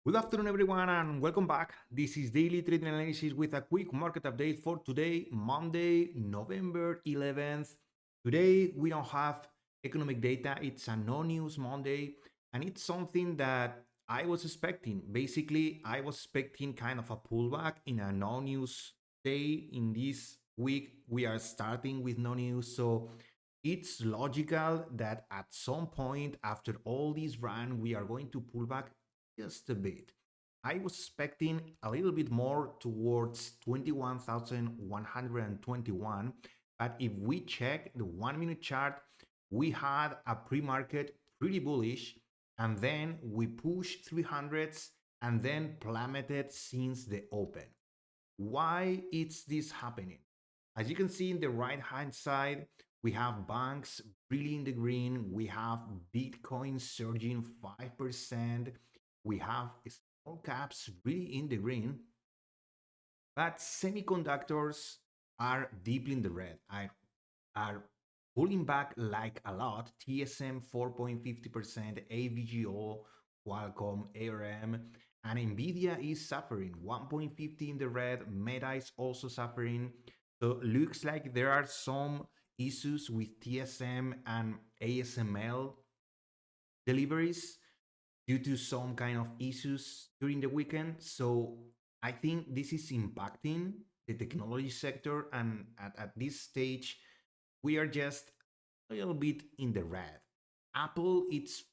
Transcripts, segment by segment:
Good afternoon, everyone, and welcome back. This is Daily Trading Analysis with a quick market update for today, Monday, November 11th. Today, we don't have economic data. It's a no-news Monday, and it's something that I was expecting. Basically, I was expecting kind of a pullback in a no-news day. In this week, we are starting with no news, so it's logical that at some point after all this run, we are going to pull back just a bit. I was expecting a little bit more towards 21,121, but if we check the 1 minute chart, we had a pre-market pretty bullish, and then we pushed 300s and then plummeted since the open. Why is this happening? As you can see in the right hand side, we have banks really in the green. We have Bitcoin surging 5%. We have small caps really in the green. But semiconductors are deeply in the red, are pulling back like a lot. TSM 4.50%, AVGO, Qualcomm, ARM, and Nvidia is suffering 1.50 in the red. Meta is also suffering. So looks like there are some issues with TSM and ASML deliveries due to some kind of issues during the weekend. So I think this is impacting the technology sector, and at this stage we are just a little bit in the red. Apple, it's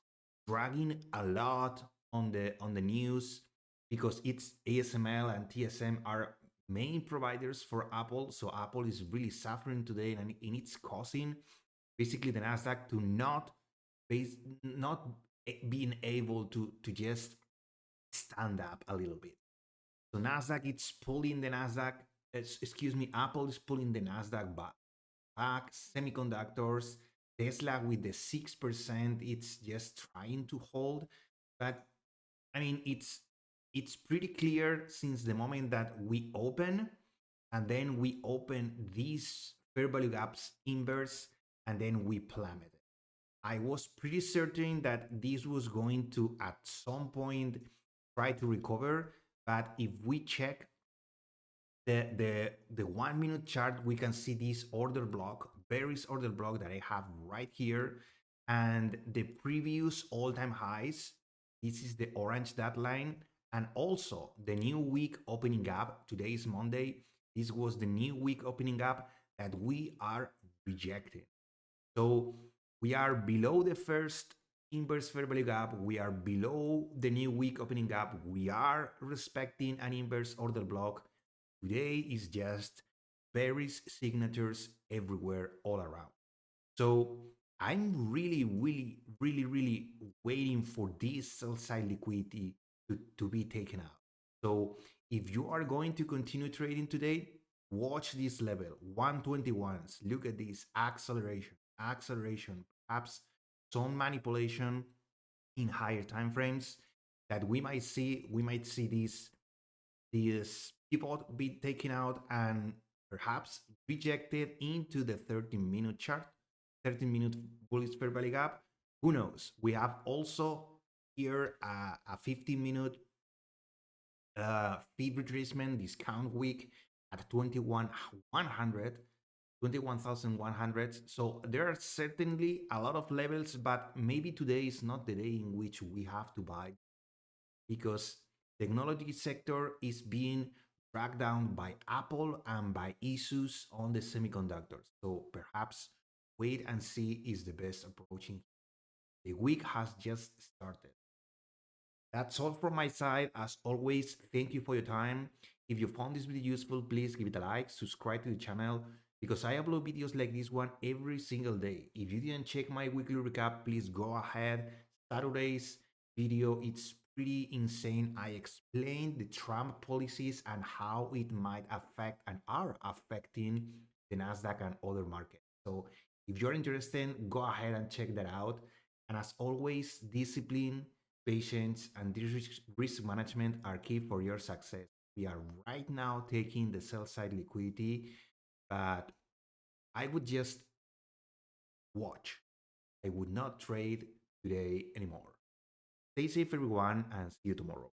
dragging a lot on the news because it's ASML and TSM are main providers for Apple. So Apple is really suffering today, and it's causing basically the Nasdaq to not being able to just stand up a little bit. So Nasdaq, it's pulling the Nasdaq. Excuse me, Apple is pulling the Nasdaq back. Semiconductors, Tesla with the 6%, it's just trying to hold. But I mean, it's pretty clear since the moment that we open, and then we open these fair value gaps inverse, and then we plummet. I was pretty certain that this was going to at some point try to recover, but if we check the 1 minute chart, we can see this order block, bearish order block that I have right here, and the previous all-time highs. This is the orange dot line, and also the new week opening up. Today is Monday. This was the new week opening up that we are rejecting. So we are below the first inverse fair value gap. We are below the new week opening gap. We are respecting an inverse order block. Today is just bearish signatures everywhere all around. So I'm really waiting for this sell side liquidity to be taken out. So if you are going to continue trading today, watch this level 121s. Look at this acceleration, perhaps some manipulation in higher time frames that we might see. We might see this pivot be taken out and perhaps rejected into the 13-minute chart, 13-minute bullish fair value gap. Who knows? We have also here a 15-minute fee retracement discount week at 21,100. So there are certainly a lot of levels, but maybe today is not the day in which we have to buy, because technology sector is being dragged down by Apple and by issues on the semiconductors. So perhaps wait and see is the best approach. The week has just started. That's all from my side. As always, thank you for your time. If you found this video useful, please give it a like, subscribe to the channel, because I upload videos like this one every single day. If you didn't check my weekly recap, please go ahead. Saturday's video, it's pretty insane. I explained the Trump policies and how it might affect and are affecting the Nasdaq and other markets. So if you're interested, go ahead and check that out. And as always, discipline, patience, and risk management are key for your success. We are right now taking the sell side liquidity, but I would just watch. I would not trade today anymore. Stay safe, everyone, and see you tomorrow.